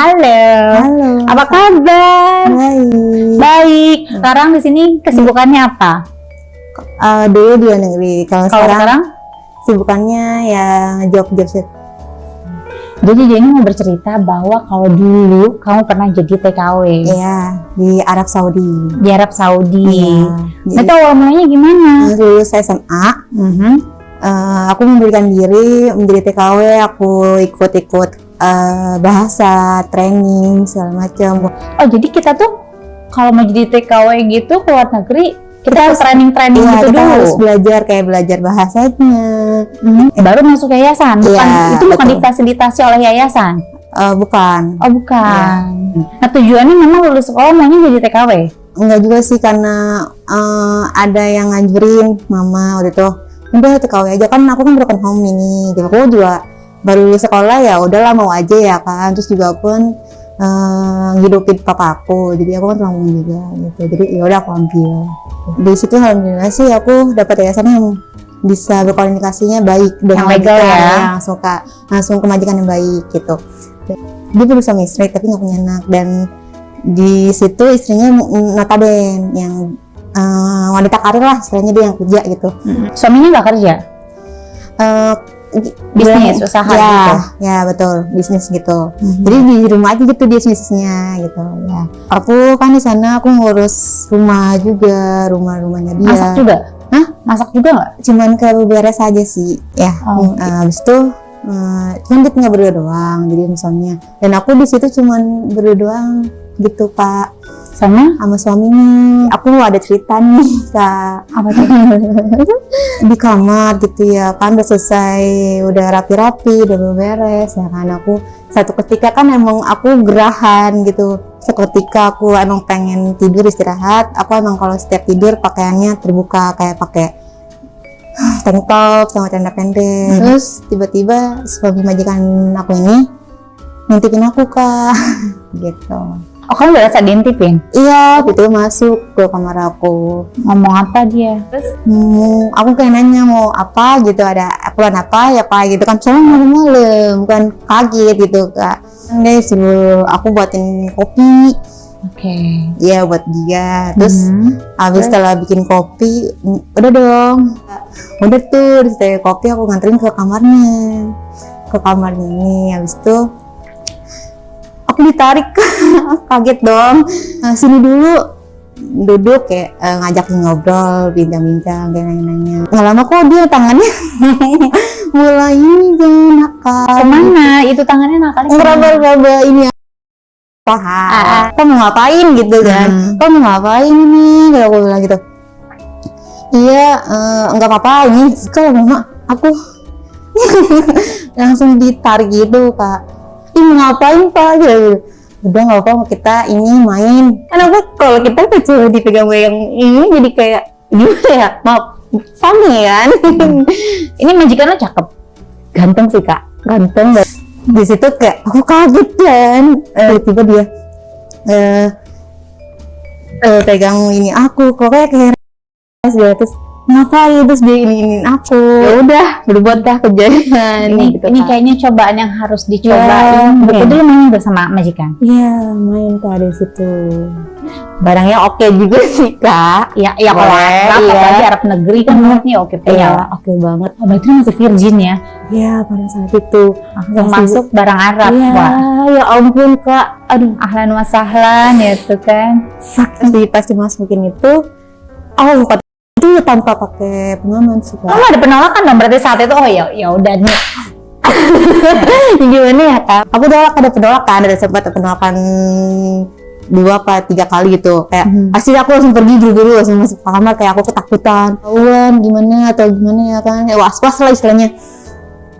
Halo. Halo. Apa kabar? Baik. Baik. Sekarang di sini kesibukannya apa? Dulu di luar negeri. Kalau Sekarang? sekarang sibukannya ya job-job sih. Jadi Jenny mau bercerita bahwa kalau dulu kamu pernah jadi TKW Iya, di Arab Saudi. di Arab Saudi. Iya. Itu awal mulanya gimana? Lulus SMA, aku memberikan diri menjadi TKW. Aku ikut-ikut bahasa, training segala macam. Oh, jadi kita tuh kalau mau jadi TKW gitu ke luar negeri, kita harus training-training Iya, gitu kita dulu. harus belajar bahasanya. Baru masuk yayasan. Bukan, Iya, itu bukan betul. difasilitasi oleh yayasan. Bukan. Oh, bukan. Nah, tujuannya memang lulus sekolah maunya jadi TKW. Enggak juga sih, karena ada yang ngajurin mama waktu itu, udah TKW aja, kan aku kan broken home ini, jadi aku juga baru lulus sekolah, ya udahlah mau aja ya kan. Terus juga pun ngidupin papa aku, jadi aku kan tanggung juga gitu, jadi ya udah aku ambil. Di situ alhamdulillah sih aku dapat yayasan yang bisa berkomunikasinya baik dengan Yang legal majikan, ya. langsung ke majikan yang baik gitu. Dia baru suami istri tapi nggak punya anak, dan di situ istrinya notaben yang wanita karir lah, istilahnya dia yang kerja gitu. Suaminya nggak kerja? Bisnis, usaha ya, gitu? Ya betul, bisnis gitu. Jadi di rumah aja gitu dia bisnisnya gitu ya. Aku kan di sana aku ngurus rumah juga, rumahnya dia. Masak juga? Hah? Masak juga nggak? Cuman kayak beberes aja sih ya. Oh. Habis itu kan dia tinggal berdua doang, jadi misalnya, dan aku di situ cuman berdua doang gitu Pak, Sama? sama suaminya. Aku ada cerita nih Kak. Apa tuh? Di kamar gitu ya kan, udah selesai, udah rapi-rapi, udah beres ya kan. Aku satu ketika kan emang aku gerahan gitu, seketika aku emang pengen tidur istirahat. Aku emang kalau setiap tidur pakaiannya terbuka, kayak pakai tank top sama celana pendek. Terus tiba-tiba suami majikan aku ini ngintipin aku Kak gitu. Oh, kamu berasa diintipin? Iya, gitu masuk ke kamar aku. Ngomong apa dia? Terus? Aku kayak nanya mau apa gitu, ada keperluan apa ya Pak gitu kan, soalnya malam-malam kan, kaget gitu Kak. Dia suruh aku buatin kopi. Oke. Iya buat dia. Terus habis setelah bikin kopi, udah dong, udah tuh setelah kopi aku nganterin ke kamarnya ini. Habis itu aku ditarik, kaget dong. Sini dulu, duduk kayak ngajakin ngobrol, bincang-bincang, kayak nanya-nanya. Nggak lama kok dia tangannya mulai ini jangan nakal. Kemana? Itu tangannya nakalnya kemana? Ngeraba-raba ini paha. Kok mau ngapain gitu kan? Kok mau ngapain ini? Kalau aku bilang gitu. Iya, nggak apa-apa ini. Kalau mama aku langsung ditarik gitu Kak. Ih mau ngapain Pak? Gitu. Udah nggak apa-apa, kita ini main. Kenapa kalau kita kecil dipegang-pegang ini jadi kayak gimana ya? Maaf, funny kan? Ini majikan lo cakep? Ganteng sih Kak, ganteng. Di situ kayak aku kaget kan, tiba-tiba dia pegang ini aku, kok kayak dia, terus ngapain, terus dia ini aku. Ya udah berbuat dah kejadian. Ini, gitu, ini Kak. kayaknya cobaan yang harus Ya, dicobain. Betul dulu main bersama majikan? Iya, main Kak di situ. Barangnya oke juga sih Kak. Ya kalau Arab, apalagi Arab negeri kan nih oke Iya, punya. oke banget. Oh, berarti masih virgin ya? Iya, pada saat itu Langsung masuk barang Arab. Iya, Wah, ya ampun Kak. Aduh, ahlan wa sahlan ya tuh kan. sakit pas dimasukin itu. Oh, itu tanpa pakai pengaman sih Kak. Kamu ada penolakan dong berarti saat itu? Oh ya udah nih. Gimana ya Kak? Aku ada penolakan, ada sempat penolakan 2-3 kali gitu. Kayak pasti aku langsung pergi dulu, langsung masuk kamar, kayak aku ketakutan. Tahuan gimana atau gimana ya kan? Ya was-was lah istilahnya.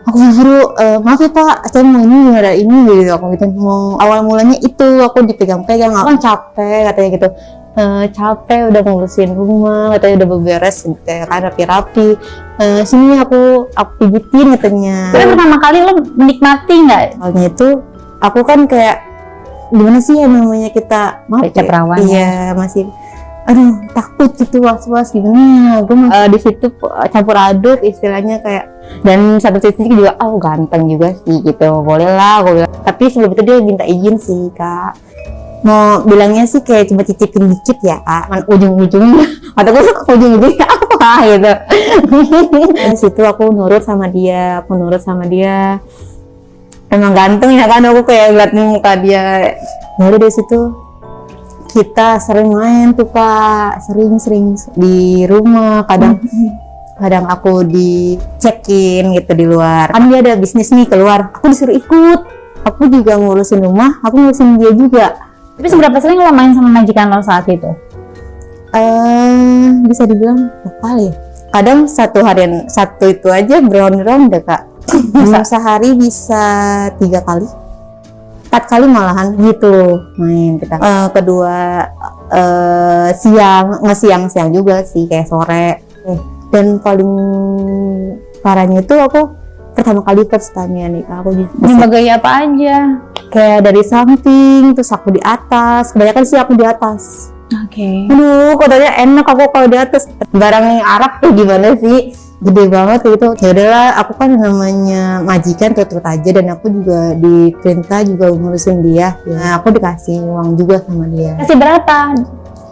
Aku suruh, maaf ya Pak, saya mau ini ada ini gitu. Aku gitu mau awal mulanya itu aku dipegang-pegang, aku kan capek katanya gitu. Capek udah ngurusin rumah, katanya udah beberes gitu, kan rapi-rapi. Sini aku pijitin katanya. Tapi pertama kali lo menikmati nggak? Awalnya itu aku kan kayak gimana sih ya namanya kita maaf Baca perawan, iya masih aduh takut gitu, was-was gimana. Gue di situ campur aduk istilahnya kayak, dan satu sisi juga ganteng juga sih gitu, boleh lah gue bilang. Tapi sebelum itu dia minta izin sih Kak, mau bilangnya sih kayak cuma cicipin dikit ya Kak, ujung-ujungnya atau gue ujung-ujungnya apa gitu. Di situ aku nurut sama dia, emang ganteng ya kan, aku kayak liat muka dia. Baru dari situ kita sering main tuh Pak, sering di rumah, kadang aku di check-in gitu di luar. Kan dia ada bisnis nih keluar, aku disuruh ikut. Aku juga ngurusin rumah, aku ngurusin dia juga. Tapi seberapa sering lo main sama majikan lo saat itu? Bisa dibilang berapa kali ya? Kadang satu itu aja berondi-rondi deh Kak. Sehari bisa 3 kali. 4 kali malahan gitu main kita. Kedua siang juga sih, kayak sore. Dan paling parahnya itu aku pertama kali first time-nya nih Kak, aku Sebagai apa aja? kayak dari samping, terus aku di atas. Kebanyakan sih aku di atas. Oke. Aduh, katanya enak aku kalau di atas. Barang yang Arab tuh gimana sih? Gede banget gitu. Ya udahlah, aku kan namanya majikan turut aja, dan aku juga diperintah juga ngurusin dia. Nah, aku dikasih uang juga sama dia. Kasih berapa?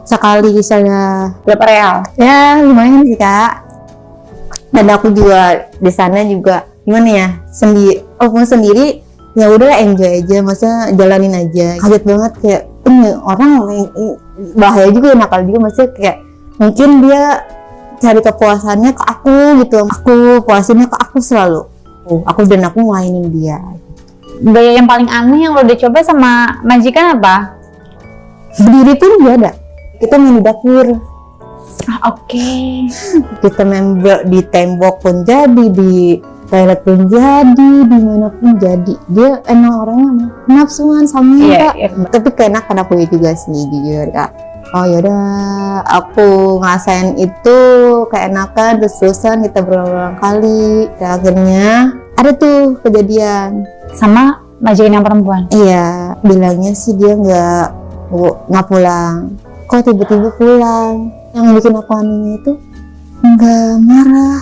Sekali saya Berapa real? ya lumayan sih Kak. Dan aku juga di sana juga gimana ya, sendiri ya udah enjoy aja, masa jalanin aja. Kaget banget kayak ini orang bahaya juga, nakal juga, maksudnya kayak mungkin dia cari kepuasannya ke aku gitu, aku puasinnya ke aku selalu, aku mainin dia. Gaya yang paling aneh yang lo udah coba sama majikan apa? Berdiri pun dia ada, kita main di dapur. Oke. Kita main di tembok pun jadi, di toilet pun jadi, dimanapun jadi. Dia emang orangnya nafsuan sama Kak. Iya. Tapi keenakan aku juga sih jujur Kak. Oh yaudah, aku ngerasain itu keenakan, terus-terusan kita berulang kali. Dan akhirnya ada tuh kejadian Sama majikan yang perempuan? Iya, bilangnya sih dia nggak pulang. Kok tiba-tiba pulang? Yang bikin aku anehnya itu nggak marah.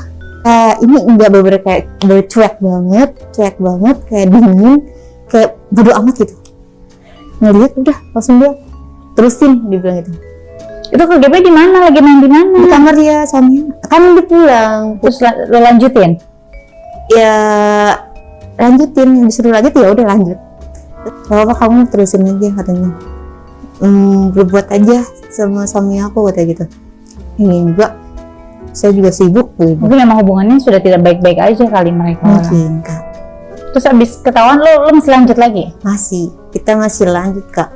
Ini nggak bener kayak cuek banget, kayak dingin, kayak bodo amat gitu. Ngeliat udah langsung dia terusin, dibilang gitu. Itu KGP di mana? Lagi main di mana? Di kamar dia suaminya, kan udah pulang. Terus lo lanjutin? Ya lanjutin, disuruh lanjut ya udah lanjut. Gak apa-apa, kamu terusin aja katanya. Berbuat aja sama suami aku kata gitu. Ini enggak, saya juga sibuk gitu. Mungkin emang hubungannya sudah tidak baik-baik aja kali mereka. Mungkin Kak. Terus abis ketahuan lo masih lanjut lagi? Kita masih lanjut Kak.